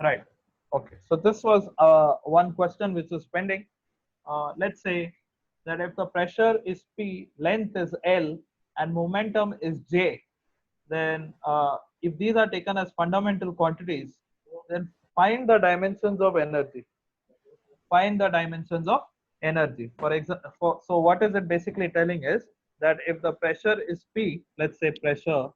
Right. Okay. So this was one question which is pending. Let's say that if the pressure is P, length is L, and momentum is J, then if these are taken as fundamental quantities, then find the dimensions of energy. Find the dimensions of energy. For example, so what is it basically telling is that if the pressure is P, let's say pressure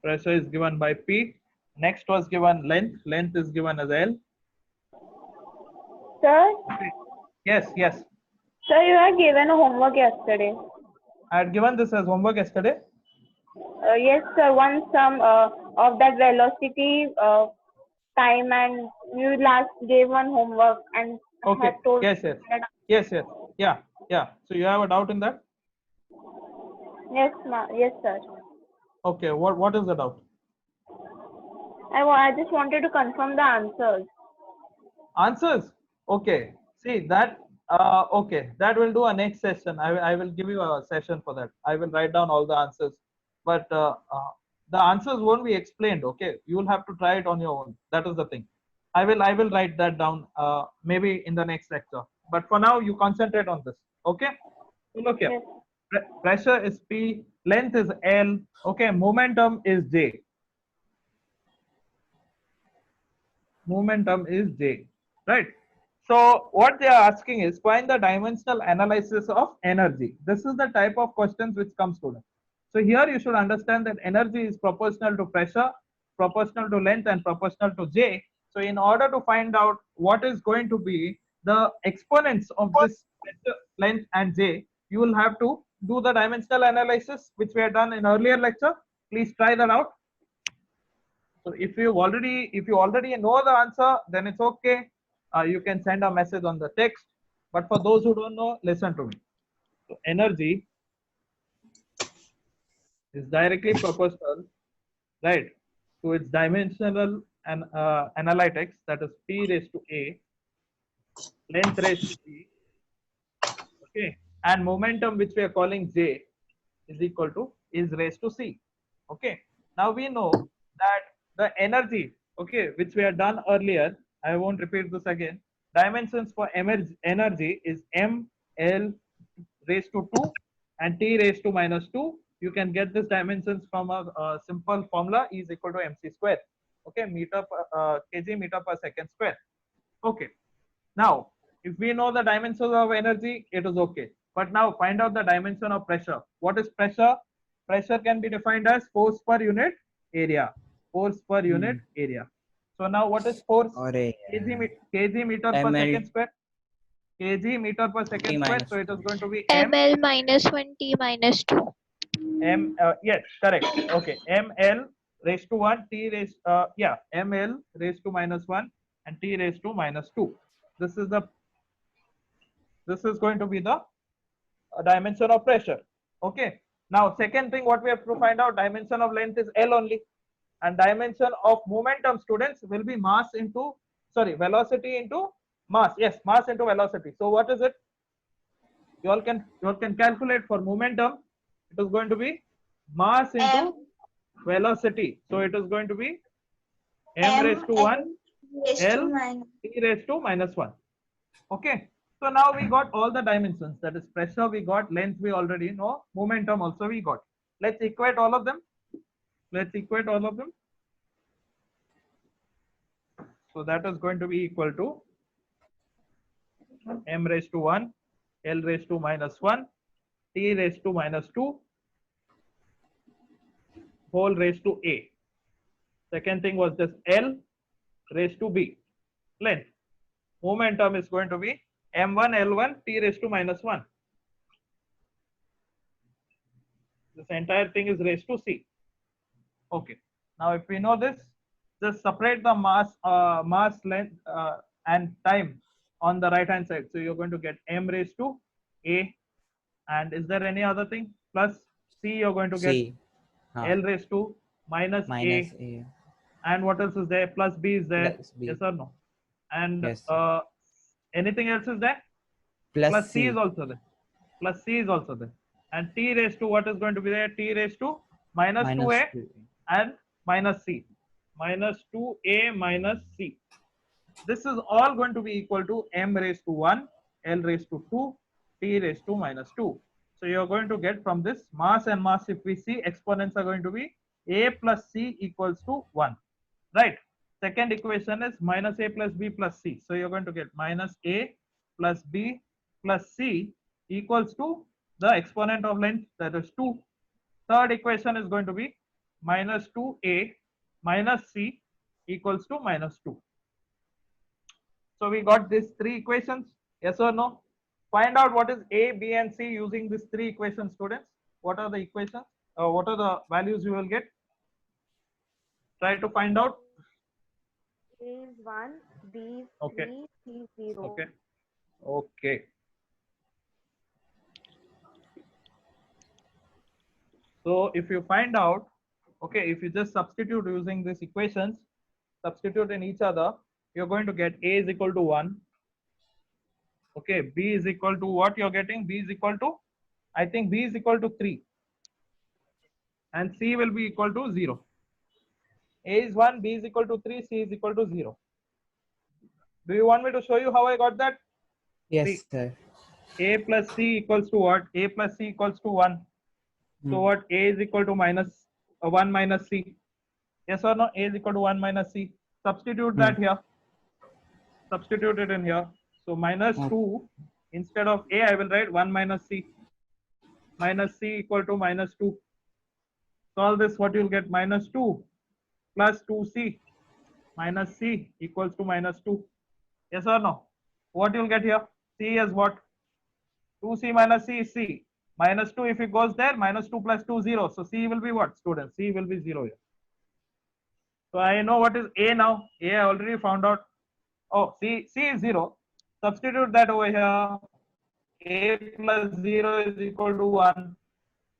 is given by P. Next was given length. Length is given as L. Sir, Yes, yes. sir, you had given a homework yesterday. I had given this as homework yesterday. Yes, sir. One sum of that velocity, time, and you last gave one homework and have Okay. told. Yes, yes. Yes, yes. Yeah, yeah. So you have a doubt in that? Yes, yes, sir. Okay. What is the doubt? I just wanted to confirm the answers. Answers. Okay. See that. Okay. That will do a next session. I will give you a session for that. I will write down all the answers, but the answers won't be explained. Okay. You will have to try it on your own. That is the thing. I will write that down. Maybe in the next lecture. But for now, you concentrate on this. Okay. So look here. Yes. Pressure is P. Length is L. Okay. Momentum is J. Momentum is J, right? So what they are asking is find the dimensional analysis of energy. This is the type of questions which comes to them. So here you should understand that energy is proportional to pressure, proportional to length, and proportional to J. So in order to find out what is going to be the exponents of this pressure, length, and J, you will have to do the dimensional analysis which we have done in earlier lecture. Please try that out. So if you already know the answer, then it's okay. You can send a message on the text. But for those who don't know, listen to me. So energy is directly proportional, right, to its dimensional and analytics, that is P raised to A, length raised to B, okay, and momentum which we are calling J is raised to C. Okay. Now we know that the energy, okay, which we have done earlier, I won't repeat this again. Dimensions for energy is M L raised to 2 and T raised to minus 2. You can get these dimensions from a simple formula, E is equal to mc square. Okay, kg meter per second square. Okay. Now, if we know the dimensions of energy, it is okay. But now find out the dimension of pressure. What is pressure? Pressure can be defined as force per unit area. Force per unit area. So now what is force? अरे kg meter per ml second square. Kg meter per second T square. minus So it is going to be ml minus 1 t minus 2. yes, correct. Okay, ml raised to 1, t raised ml raised to minus 1 and t raised to minus 2. This is going to be the dimension of pressure. Okay. Now, second thing, what we have to find out, dimension of length is L only, and dimension of momentum, students, will be velocity into mass. Yes, mass into velocity. So what is it? You all can calculate for momentum. It is going to be mass into velocity. So it is going to be m raised to 1 L t raised to minus 1. Okay. So now we got all the dimensions. That is pressure we got, length we already know, momentum also we got. Let's equate all of them. So that is going to be equal to m raised to 1, L raised to minus 1, t raised to minus 2, whole raised to A. Second thing was just L raised to B, length. Momentum is going to be m1 L1 t raised to minus 1. This entire thing is raised to C. Okay. Now, if we know this, just separate the mass, length, and time on the right hand side. So you're going to get m raised to A. And is there any other thing? Plus C, you're going to get C. L raised to minus minus A. A And what else is there? Plus B is there. plus B. Yes or no? And Yes. anything else is there? Plus C is also there. Plus C is also there. And T raised to what is going to be there? T raised to minus 2A two. and minus C. minus 2a minus c. This is all going to be equal to m raised to 1, L raised to 2, T raised to minus 2. So you're going to get from this mass and mass, if we see, exponents are going to be a plus c equals to 1, right? Second equation is minus a plus b plus c. So you're going to get minus a plus b plus c equals to the exponent of length, that is 2. Third equation is going to be minus 2a minus c equals to minus 2. So we got these three equations, yes or no? Find out what is a, b and c using these three equations, students. What are the equations? What are the values you will get? Try to find out. A is 1, B is Okay. 3, C is 0. Okay. Okay. So if you find out, okay, if you just substitute using these equations, substitute in each other, you're going to get a is equal to 1. Okay, b is equal to what you're getting? B is equal to, I think b is equal to 3. And c will be equal to 0. A is 1, b is equal to 3, c is equal to 0. Do you want me to show you how I got that? Yes, See, sir. a plus c equals to what? A plus c equals to 1. So what? A is equal to minus 1 minus c. Yes or no? A is equal to 1 minus c. Substitute that here. Substitute it in here. So minus 2, instead of a, I will write 1 minus c. Minus c equal to minus 2. Solve this, what you'll get? Minus 2 plus 2c minus c equals to minus 2. Yes or no? What you'll get here? C is what? 2c minus c is c. Minus 2, if it goes there, minus 2 plus 2, 0. So c will be what, students? C will be 0 here. So I know what is a now. A I already found out. Oh, c is 0. Substitute that over here. A plus 0 is equal to 1.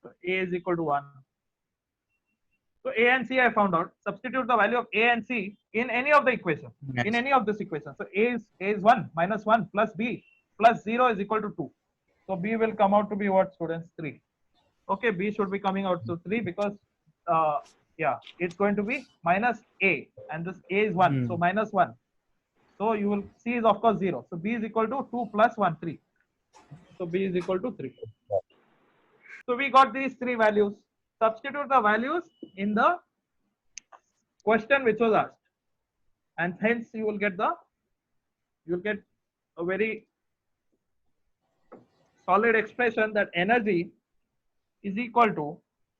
So a is equal to 1. So a and c I found out. Substitute the value of a and c in any of the equation. Yes. In any of this equation. So a is 1 minus 1 plus b plus 0 is equal to 2. So b will come out to be what, students? 3. Okay, b should be coming out to 3 because yeah, it's going to be minus a and this a is 1. So minus 1. So you will c is of course 0. So b is equal to 2 plus 1, 3. So b is equal to 3. So we got these three values. Substitute the values in the question which was asked, and hence you will get a very solid expression that energy is equal to,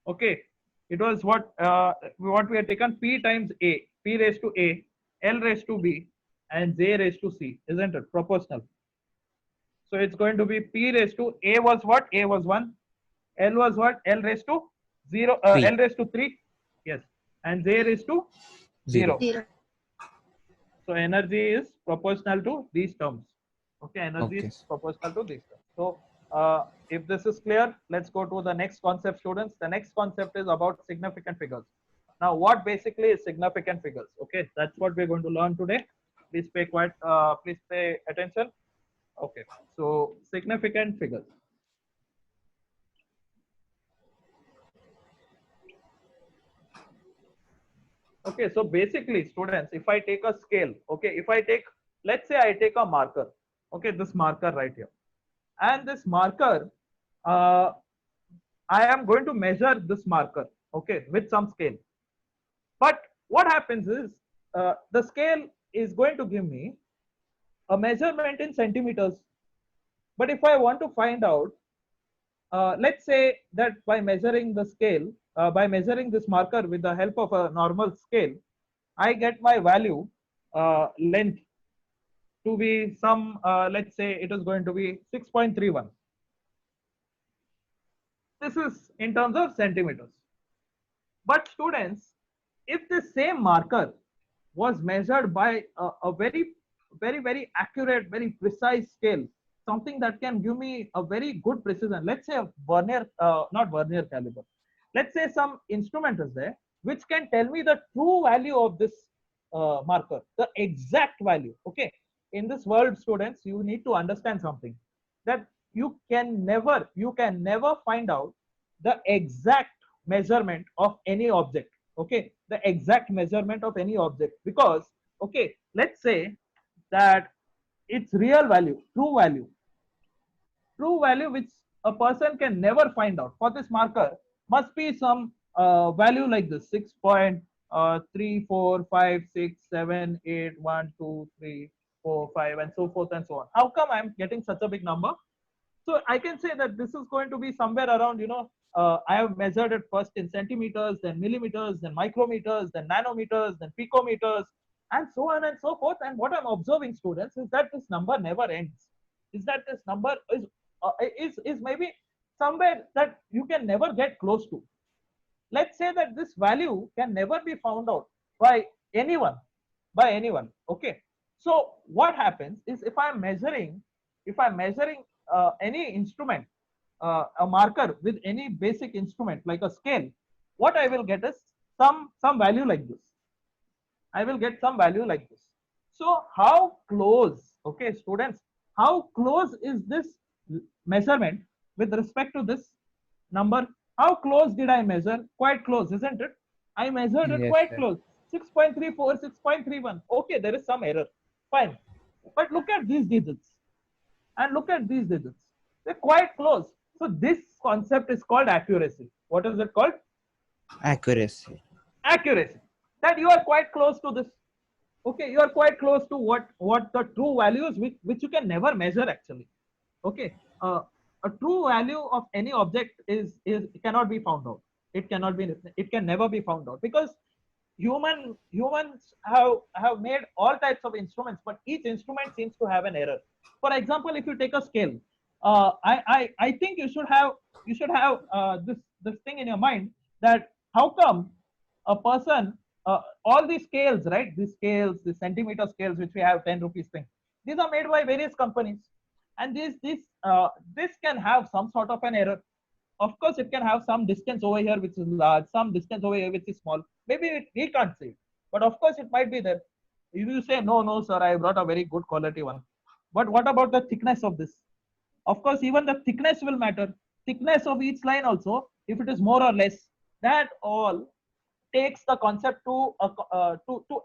okay, it was what we had taken, p times a, p raised to a, l raised to b, and j raised to c, isn't it? Proportional. So it's going to be p raised to a was what? A was 1. L was what? L raised to 0. L raised to 3. Yes. And j raised to 0. So energy is proportional to these terms. Okay. Energy is proportional to these terms. So if this is clear, let's go to the next concept, students. The next concept is about significant figures. Now, what basically is significant figures? Okay, that's what we're going to learn today. Please pay please pay attention. Okay, so significant figures. Okay, so basically, students, if I take a scale, okay, if I take, let's say I take a marker, okay, this marker right here, and this marker, I am going to measure this marker, okay, with some scale. But what happens is, the scale is going to give me a measurement in centimeters. But if I want to find out, let's say that by measuring the scale, by measuring this marker with the help of a normal scale, I get my value, length, to be some, let's say it is going to be 6.31. This is in terms of centimeters. But students, if the same marker was measured by a very, very accurate, very precise scale, something that can give me a very good precision, let's say a vernier, not vernier caliber, let's say some instrument is there which can tell me the true value of this marker, the exact value. Okay, in this world, students, you need to understand something, that you can never find out the exact measurement of any object. okay, the exact measurement of any object, because, okay, let's say that its real value, true value which a person can never find out for this marker must be some value like this: 6.34567812345 and so forth and so on. How come I'm getting such a big number? So I can say that this is going to be somewhere around, I have measured it first in centimeters, then millimeters, then micrometers, then nanometers, then picometers, and so on and so forth. And what I'm observing, students, is that this number never ends. Is that this number is maybe somewhere that you can never get close to. Let's say that this value can never be found out by anyone, okay. So what happens is, if I'm measuring any instrument, a marker with any basic instrument like a scale, what I will get is some value like this. I will get some value like this. So how close, okay, students, how close is this measurement with respect to this number? How close did I measure? Quite close, isn't it? I measured it Yes, quite sir. close. 6.34, 6.31. Okay, there is some error. Fine. But look at these digits. And look at these digits. They're quite close. So this concept is called accuracy. What is it called? Accuracy. Accuracy. That you are quite close to this. Okay, you are quite close to what the true value is, which you can never measure actually. Okay, a true value of any object is cannot be found out. It can never be found out, because humans have made all types of instruments, but each instrument seems to have an error. For example, if you take a scale, I think you should have this thing in your mind, that how come a person, all these scales, right? These scales, the centimeter scales, which we have 10 rupees thing, these are made by various companies, and this can have some sort of an error. Of course, it can have some distance over here which is large, some distance over here which is small. Maybe we can't say it, but of course it might be there. If you say, no, sir, I brought a very good quality one. But what about the thickness of this? Of course, even the thickness will matter. Thickness of each line also, if it is more or less, that all takes the concept to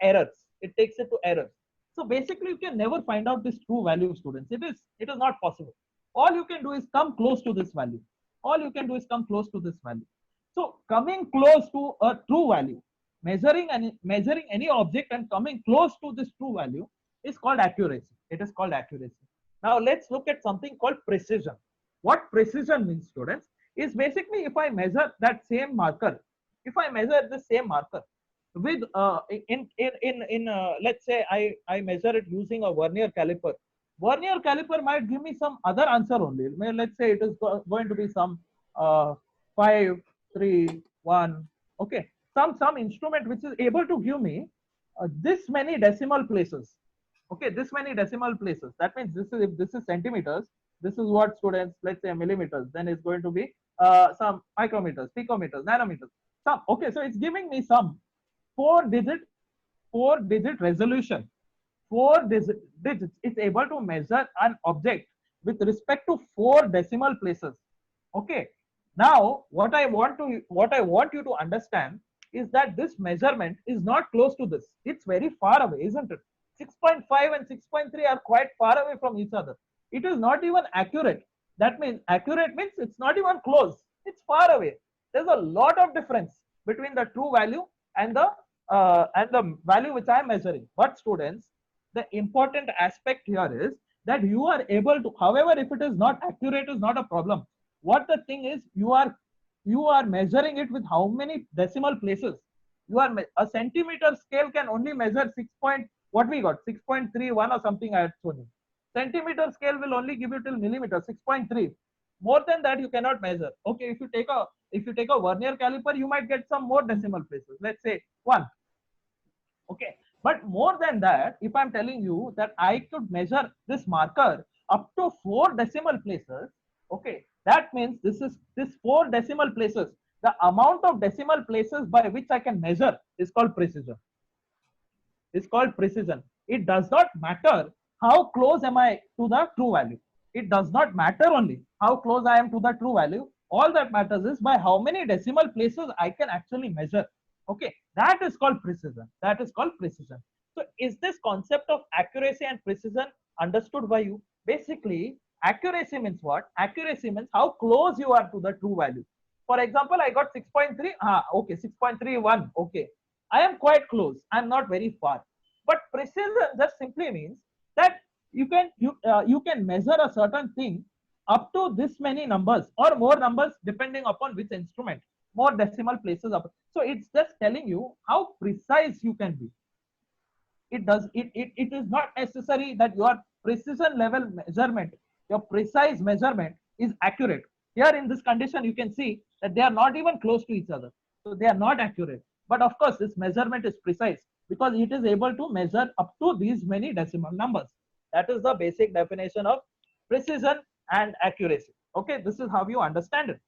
errors. It takes it to errors. So basically, you can never find out this true value, students. It is not possible. All you can do is come close to this value. All you can do is come close to this value. So coming close to a true value, measuring any object and coming close to this true value is called accuracy. It is called accuracy. Now let's look at something called precision. What precision means, students, is basically if I measure that same marker, if I measure the same marker with let's say I measure it using a vernier caliper. Vernier caliper might give me some other answer only. Let's say it is going to be some 5, 3, 1. Okay, some instrument which is able to give me this many decimal places. Okay, this many decimal places. That means if this is centimeters, this is what, students, let's say millimeters. Then it's going to be some micrometers, picometers, nanometers. Some. Okay, so it's giving me some 4-digit resolution. 4 digits. It's able to measure an object with respect to 4 decimal places. Okay. Now, what I want you to understand is that this measurement is not close to this. It's very far away, isn't it? 6.5 and 6.3 are quite far away from each other. It is not even accurate. That means accurate means it's not even close. It's far away. There's a lot of difference between the true value and the value which I am measuring. But students, the important aspect here is that you are able to, however, if it is not accurate is not a problem. What the thing is, you are measuring it with how many decimal places. A centimeter scale can only measure 6.31 or something I had shown you. Centimeter scale will only give you till millimeter, 6.3. More than that you cannot measure. Okay, if you take a vernier caliper, you might get some more decimal places. Let's say 1. Okay, but more than that, if I'm telling you that I could measure this marker up to 4 decimal places, okay, that means this 4 decimal places, the amount of decimal places by which I can measure is called precision. It's called precision. It does not matter how close am I to the true value. It does not matter only how close I am to the true value. All that matters is by how many decimal places I can actually measure. Okay, That is called precision. That is called precision. So is this concept of accuracy and precision understood by you? Basically, accuracy means what? Accuracy means how close you are to the true value. For example, I got 6.3. Okay, 6.31. Okay, I am quite close. I am not very far. But precision just simply means that you can measure a certain thing up to this many numbers or more numbers depending upon which instrument, more decimal places up. So it's just telling you how precise you can be. It is not necessary that your precision level measurement, your precise measurement is accurate. Here in this condition, you can see that they are not even close to each other. So they are not accurate. But of course, this measurement is precise because it is able to measure up to these many decimal numbers. That is the basic definition of precision and accuracy. Okay, this is how you understand it.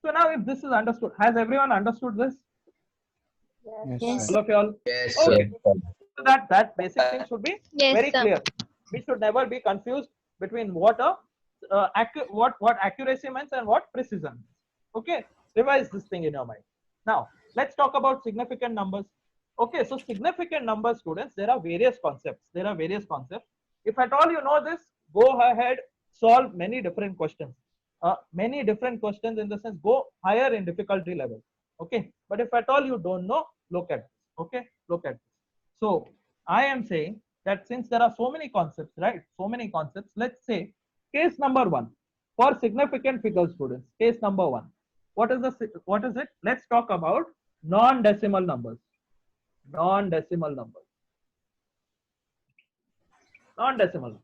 So now if this is understood, has everyone understood this? Yes, All of y'all? Yes, Okay. sir. So that basic thing should be Yes, very sir. clear. We should never be confused between what accuracy means and what precision means. Okay, revise this thing in your mind. Now let's talk about significant numbers. Okay, so significant numbers, students, there are various concepts. There are various concepts. If at all you know this, go ahead, solve many different questions. Many different questions in the sense, go higher in difficulty level. Okay, but if at all you don't know, look at this. Okay, look at this. So I am saying that since there are so many concepts, right? So many concepts. Let's say case number one for significant figure, students. Case number one. What is it? Let's talk about non-decimal numbers. Non-decimal numbers. Non-decimal.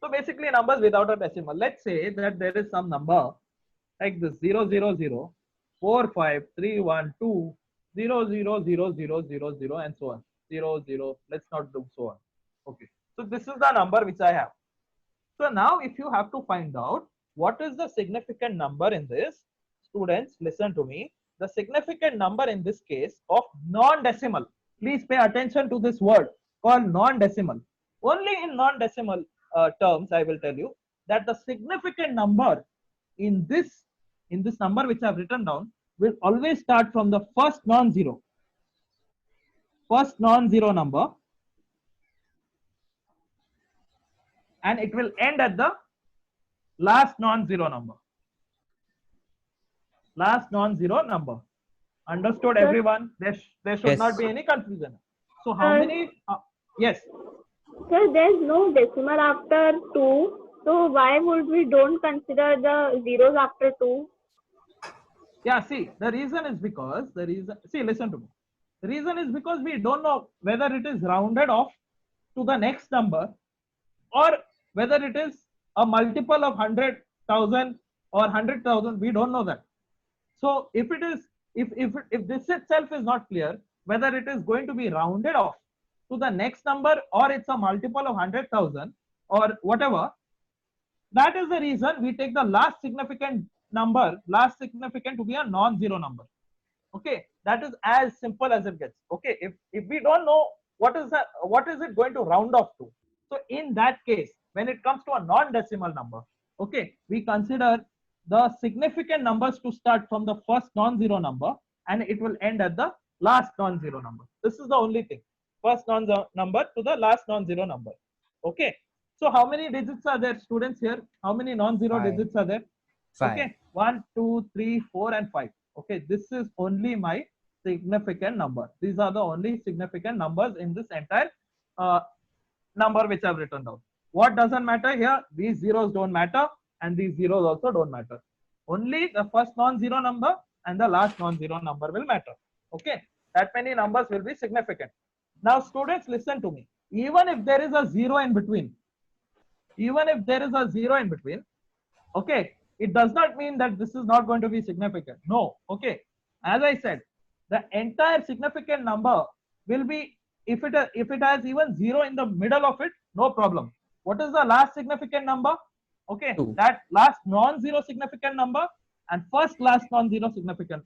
So basically numbers without a decimal. Let's say that there is some number like this 000 4531 0000000 and so on. 00. Let's not do so on. Okay. So this is the number which I have. So now if you have to find out what is the significant number in this, students, listen to me. The significant number in this case of non-decimal. Please pay attention to this word called non-decimal. Only in non-decimal terms, I will tell you that the significant number in this number which I have written down will always start from the first non-zero number, and it will end at the last non-zero number. Last non-zero number. Understood, Sir? everyone? There should Yes. not be any confusion. So how Sir? many? Yes. Sir, there's no decimal after 2. So why would we don't consider the zeros after 2? Yeah, see, the reason is because listen to me. The reason is because we don't know whether it is rounded off to the next number or whether it is a multiple of 100,000 or 100,000. We don't know that. So if it is, if this itself is not clear, whether it is going to be rounded off to the next number or it's a multiple of 100,000 or whatever, that is the reason we take the last significant number, last significant to be a non-zero number. Okay, that is as simple as it gets. Okay, if we don't know what is it going to round off to, so in that case, when it comes to a non-decimal number, okay, we consider the significant numbers to start from the first non-zero number and it will end at the last non-zero number. This is the only thing. First non-zero number to the last non-zero number. Okay. So how many digits are there, students, here? How many non-zero Five. digits are there? 5. Okay. 1, 2, 3, 4, and 5. Okay. This is only my significant number. These are the only significant numbers in this entire number which I've written down. What doesn't matter here? These zeros don't matter and these zeros also don't matter. Only the first non-zero number and the last non-zero number will matter. Okay. That many numbers will be significant. Now students, listen to me. Even if there is a zero in between, okay, it does not mean that this is not going to be significant. No. Okay. As I said, the entire significant number will be, if it has even zero in the middle of it, no problem. What is the last significant number? Okay, 2. that last non-zero significant number and first non-zero significant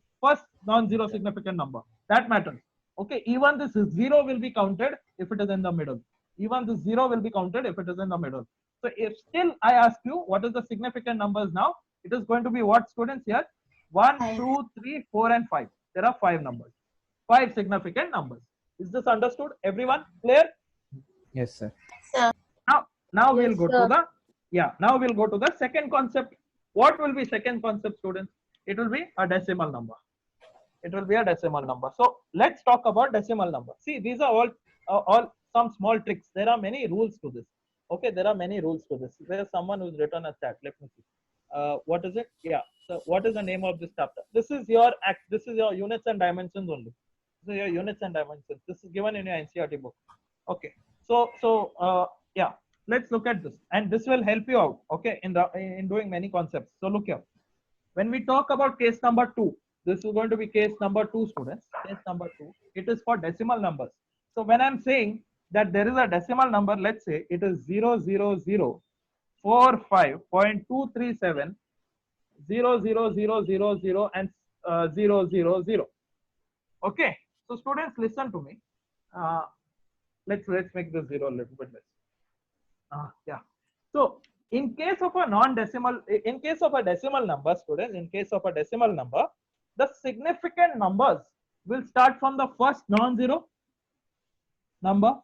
number, that matters. Okay, even this zero will be counted if it is in the middle. Even this zero will be counted if it is in the middle. So if still I ask you what is the significant numbers now, it is going to be what, students, here? 1, 2, 3, 4, and 5. There are 5 numbers. 5 significant numbers. Is this understood? Everyone clear? Yes, sir. Now we'll Yes, go sir. to the now we'll go to the second concept. What will be second concept, students? It will be a decimal number. It will be a decimal number. So let's talk about decimal number. See, these are all some small tricks. There are many rules to this. Okay, there are many rules to this. There's someone who's written a chat. Let me see. What is it? Yeah. So what is the name of this chapter? This is your units and dimensions only. This is your units and dimensions. This is given in your NCERT book. Okay. So yeah, let's look at this, and this will help you out. Okay, in doing many concepts. So look here. When we talk about case number 2, this is going to be case number 2, students. Case number 2. It is for decimal numbers. So when I'm saying that there is a decimal number, let's say it is 00045.237 00000 and 000. Okay. So students, listen to me. Let's make the 0 a little bit less. Yeah. So in case of a decimal number, students, in case of a decimal number, the significant numbers will start from the first non-zero number,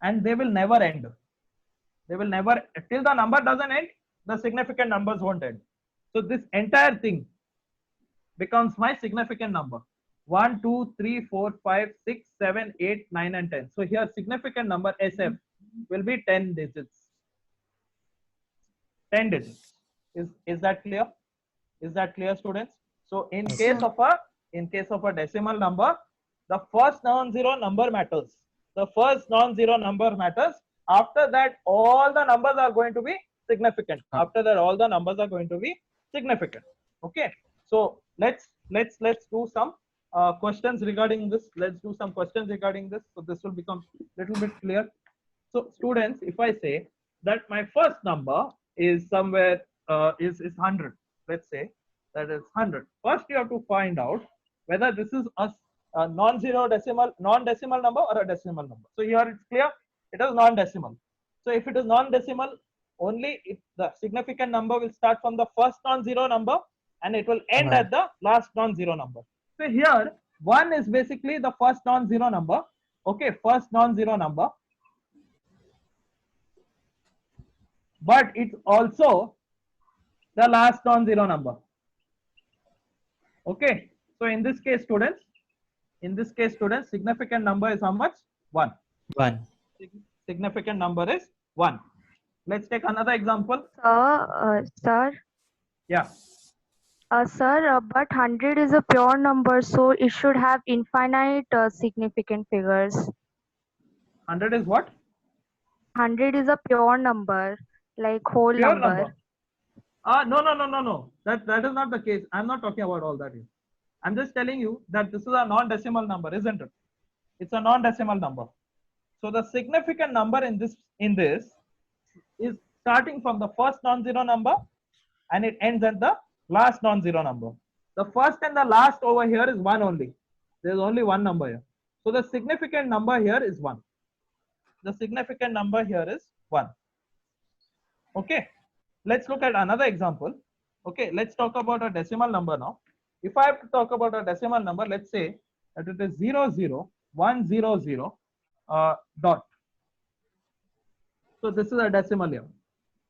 and they will never end. They will never, till the number doesn't end, the significant numbers won't end. So this entire thing becomes my significant number. 1, 2, 3, 4, 5, 6, 7, 8, 9, and 10. So here significant number SF will be 10 digits. 10 digits. Is that clear? Is that clear, students? So in case of a decimal number, the first non-zero number matters. The first non-zero number matters. After that, all the numbers are going to be significant. After that, all the numbers are going to be significant. Okay. So let's do some questions regarding this. Let's do some questions regarding this. So this will become a little bit clear. So students, if I say that my first number is somewhere is 100, let's say that is 100. First, you have to find out whether this is a non-decimal number or a decimal number. So here it's clear, it is non-decimal. So if it is non-decimal, only if the significant number will start from the first non-zero number and it will end at the last non-zero number. So here 1 is basically the first non-zero number. Okay, first non-zero number, but it's also the last non-zero number. Okay, so in this case, students, significant number is how much? 1. 1. Significant number is 1. Let's take another example. Sir, Yeah. Sir, but 100 is a pure number, so it should have infinite significant figures. 100 is what? 100 is a pure number, like whole Pure number. No. That is not the case. I'm not talking about all that here. I'm just telling you that this is a non-decimal number, isn't it? It's a non-decimal number. So the significant number in this is starting from the first non-zero number and it ends at the last non-zero number. The first and the last over here is 1 only. There's only one number here. So the significant number here is 1. The significant number here is 1. Okay. Let's look at another example. Okay, let's talk about a decimal number now. If I have to talk about a decimal number, let's say that it is 00100 dot. So this is a decimal here.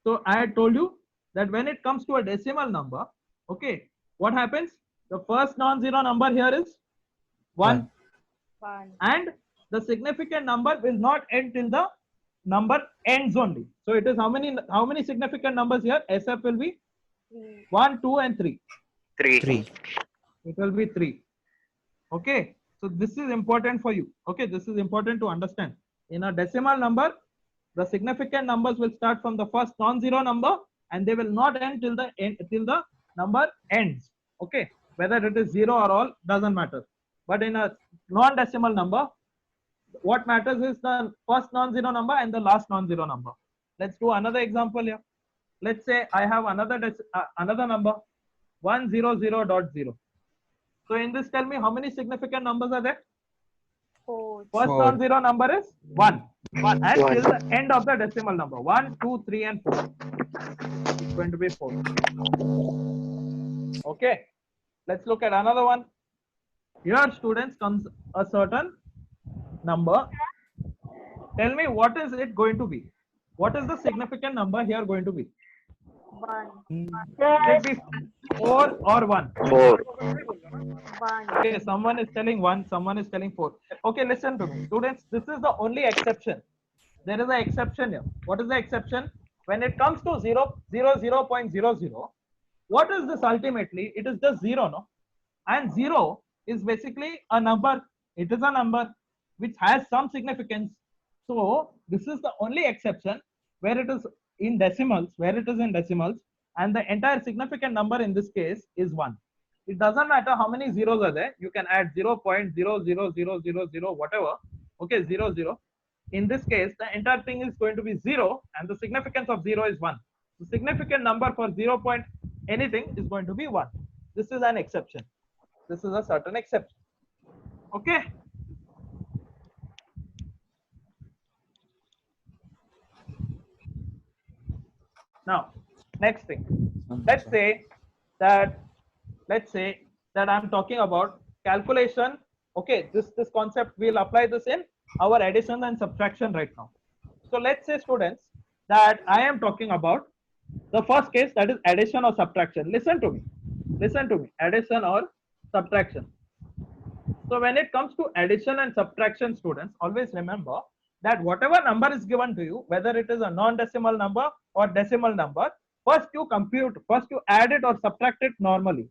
So I had told you that when it comes to a decimal number, okay, what happens? The first non-zero number here is 1. And the significant number will not end till the number ends only. So it is how many significant numbers here? SF will be 1, 2, and 3. 3. It will be 3. Okay. So this is important for you. Okay. This is important to understand. In a decimal number, the significant numbers will start from the first non-zero number and they will not end till the number ends. Okay. Whether it is 0 or all doesn't matter. But in a non-decimal number, what matters is the first non-zero number and the last non-zero number. Let's do another example here. Let's say I have another number 100.0. So in this, tell me how many significant numbers are there? 4. First 4. non-zero number is 1. and till the end of the decimal number. 1, 2, 3, and 4. It's going to be 4. Okay. Let's look at another one. Here, students, comes a certain number. Tell me, what is it going to be? What is the significant number here going to be? Will it be 4 or 1? 4. Okay, someone is telling 1, someone is telling 4. Okay, listen to me. Students, this is the only exception. There is an exception here. What is the exception? When it comes to 0.00, what is this ultimately? It is just 0, no? And 0 is basically a number. It is a number which has some significance. So this is the only exception where it is in decimals, and the entire significant number in this case is 1. It doesn't matter how many zeros are there. You can add 0.00000, whatever. Okay, 00. In this case, the entire thing is going to be 0, and the significance of 0 is 1. The significant number for 0 point anything is going to be 1. This is an exception. This is a certain exception. Okay. Now, next thing. Let's say that I'm talking about calculation. Okay, this concept, we'll apply this in our addition and subtraction right now. So let's say, students, that I am talking about the first case, that is addition or subtraction. Listen to me, addition or subtraction. So when it comes to addition and subtraction, students, always remember that whatever number is given to you, whether it is a non-decimal number or decimal number, first you add it or subtract it normally.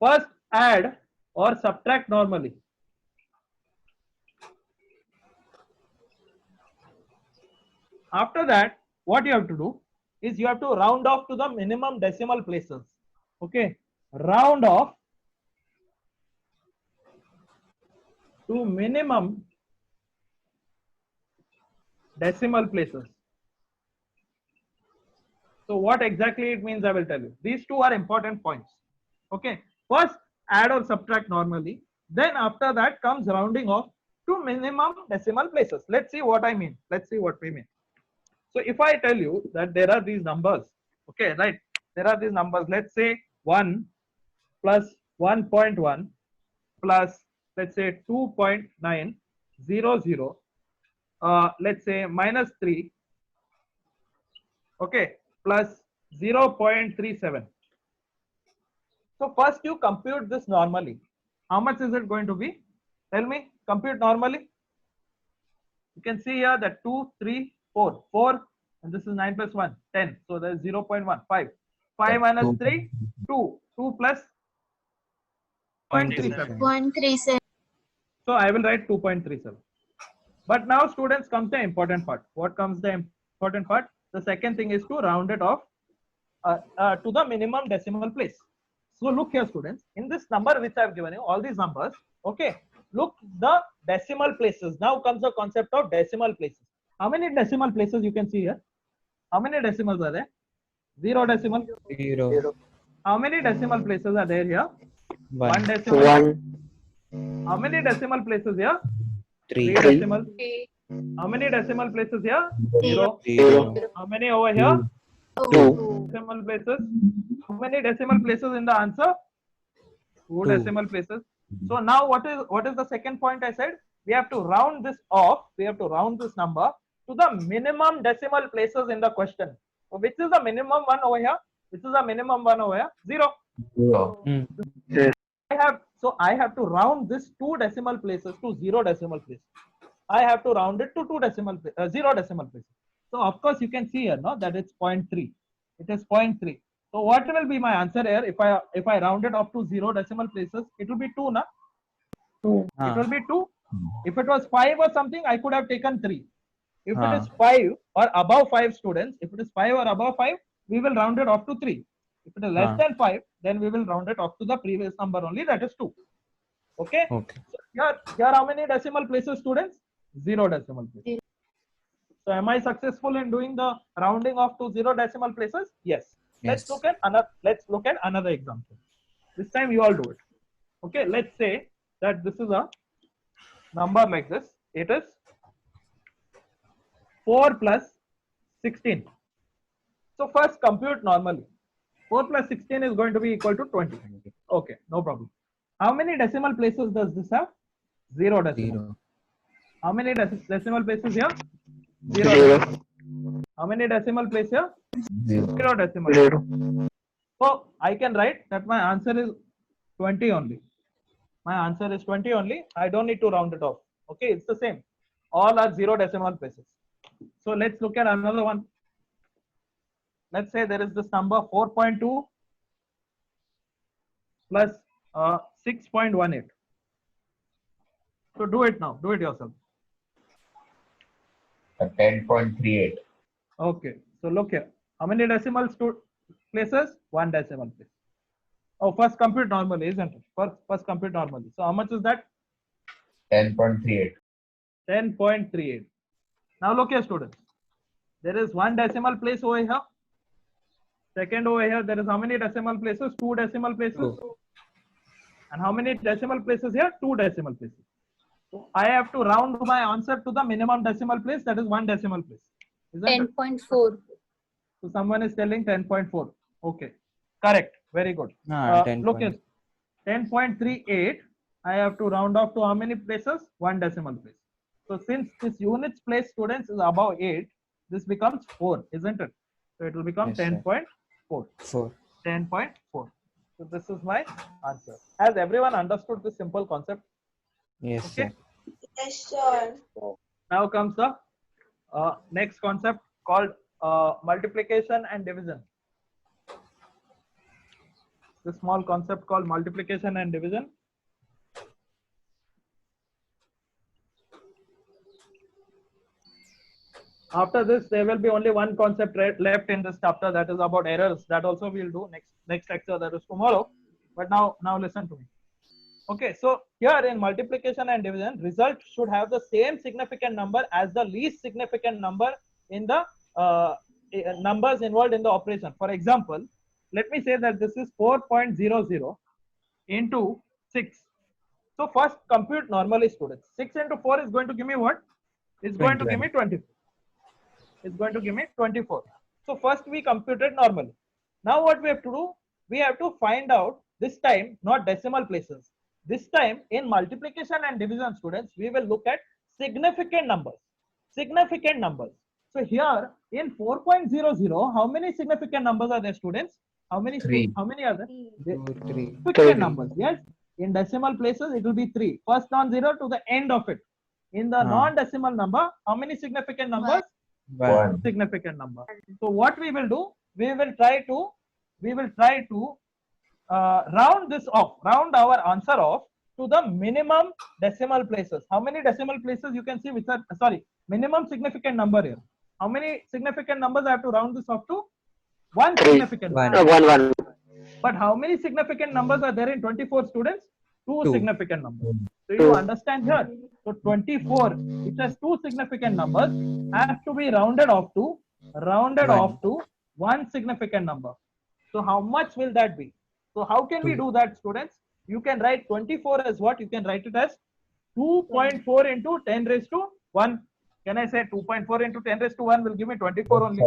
First add or subtract normally. After that, what you have to do is you have to round off to the minimum decimal places. Okay, round off to minimum decimal places. So what exactly it means, I will tell you. These two are important points. Okay, first add or subtract normally, then after that comes rounding off to minimum decimal places. Let's see what I mean. Let's see what we mean. So if I tell you that there are these numbers, okay, right? There are these numbers. Let's say 1 plus 1.1 plus, let's say, 2.900, let's say minus 3, okay, plus 0.37. So first you compute this normally. How much is it going to be? Tell me, compute normally. You can see here that 2, 3, 4, 4, and this is 9 plus 1, 10. So there is 0.1, 5. 5 minus 3, 2. 2 plus 0.37. 0.37. So I will write 2.37. But now, students, comes the important part. What comes the important part? The second thing is to round it off to the minimum decimal place. So look here, students, in this number which I have given you, all these numbers, okay, look the decimal places. Now comes the concept of decimal places. How many decimal places you can see here? How many decimals are there? 0 decimal. 0. How many decimal places are there here? 1. 1 decimal. 1. How many decimal places here? 3. 3 decimal. How many decimal places here? 0. 0. How many over here? 2. Decimal places. How many decimal places in the answer? 2 Two. decimal places. So now what is the second point I said? We have to round this off. We have to round this number to the minimum decimal places in the question. So which is the minimum one over here? Which is the minimum one over here? 0. 0. I have to round this 2 decimal places to 0 decimal places. I have to round it to 0 decimal places. So of course you can see here, no, that it's 0.3. It is 0.3. So what will be my answer here? If I round it off to 0 decimal places, it will be 2, na? 2. It will be 2. If it was 5 or something, I could have taken 3. If it is 5 or above 5, students, if it is 5 or above 5, we will round it off to 3. If it is less than 5, then we will round it off to the previous number only, that is 2. Okay? Okay. So here how many decimal places, students? 0 decimal places. So am I successful in doing the rounding off to 0 decimal places? Yes. Let's look at another example. This time you all do it. Okay, let's say that this is a number like this. It is 4 plus 16. So first compute normally. 4 plus 16 is going to be equal to 20. Okay, no problem. How many decimal places does this have? 0 decimal. 0. How many decimal places here? 0 0. decimal. How many decimal places here? 0. 0 decimal. 0. So I can write that my answer is 20 only. My answer is 20 only. I don't need to round it off. Okay, it's the same. All are 0 decimal places. So let's look at another one. Let's say there is this number 4.2 plus 6.18. So do it now. Do it yourself. 10.38. Okay. So look here. How many decimal places? 1 decimal place. Oh, first compute normally, isn't it? First compute normally. So how much is that? 10.38. 10.38. Now look here, students. There is 1 decimal place over here. Second over here, there is how many decimal places? 2 decimal places. 2. And how many decimal places here? 2 decimal places. So I have to round my answer to the minimum decimal place, that is 1 decimal place. Isn't it? 10.4. So someone is telling 10.4. Okay. Correct. Very good. Ah, 10 Look point. here. 10.38. I have to round off to how many places? 1 decimal place. So since this units place, students, is above 8, this becomes 4, isn't it? So it will become Yes, sir. 10.4. 4. 10.4. So this is my answer. Has everyone understood this simple concept? Yes, Okay. sir. Yes, sir. Now comes the next concept called multiplication and division. The small concept called multiplication and division. After this, there will be only one concept left in this chapter, that is about errors. That also we'll do next lecture, that is tomorrow. But now listen to me. Okay, so here in multiplication and division, result should have the same significant number as the least significant number in the numbers involved in the operation. For example, let me say that this is 4.00 into 6. So first compute normally, students. 6 into 4 is going to give me what? It's going to give me 24. It's going to give me 24. So first we computed normally. Now what we have to do? We have to find out this time not decimal places. This time in multiplication and division, students, we will look at significant numbers. Significant numbers. So here in 4.00, how many significant numbers are there, students? How many? 3. How many are there? 2, 3. Significant numbers. Yes. In decimal places, it will be 3. First non-zero to the end of it. In the non-decimal number, how many significant numbers? 1. Significant number. So what we will do? We will try to round this off, round our answer off to the minimum decimal places. How many decimal places you can see which are, sorry, minimum significant number here. How many significant numbers I have to round this off to? 1 significant number. 1. But how many significant numbers are there in 24, students? 2 2. significant numbers. So you understand here. So 24, which has 2 significant numbers, has to be rounded off to 1 significant number. So how much will that be? So how can we do that, students? You can write 24 as what? You can write it as 2.4 into 10 raised to 1. Can I say 2.4 into 10 raised to 1 will give me 24 only?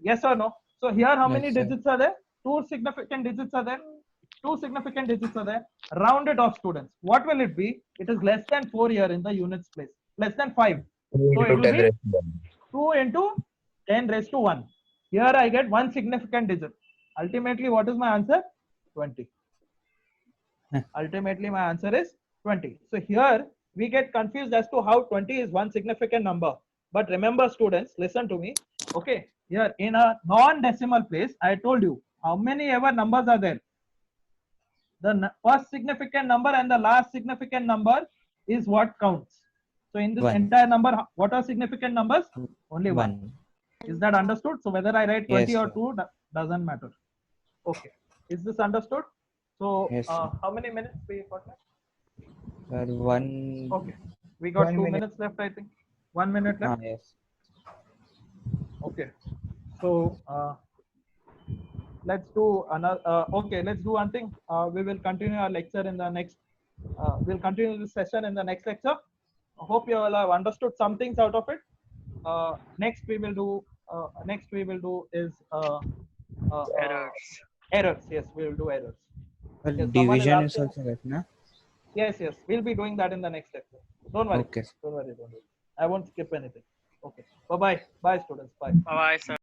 Yes or no? So here how many Yes, sir. digits are there? 2 significant digits are there. 2 significant digits are there. Round it off, students. What will it be? It is less than 4 here in the units place. Less than 5. So it will be 2 into 10 raised to 1. Here I get 1 significant digit. Ultimately, what is my answer? 20. Ultimately, my answer is 20. So here we get confused as to how 20 is 1 significant number. But remember, students, listen to me. Okay, here in a non-decimal place, I told you how many ever numbers are there. The first significant number and the last significant number is what counts. So in this 1. entire number, what are significant numbers? Only 1. 1. Is that understood? So whether I write 20 Yes, or sir. 2 doesn't matter. Okay. Is this understood? So Yes, sir. how many minutes we got left? Sir, 1. Okay. We got 1 2 minute. minutes left, I think. 1 minute left. Yes. Okay. So let's do another. Okay, let's do one thing. We will continue our lecture in the next. We'll continue this session in the next lecture. hope you all have understood some things out of it. Next we will do is Errors. errors. Yes, we will do errors. Well, Yes, someone is division is asking- also that, na? Yes, we'll be doing that in the next lecture. Don't worry. Okay. Don't worry. I won't skip anything. Okay. Bye bye. Bye, students. Bye. Bye bye, sir.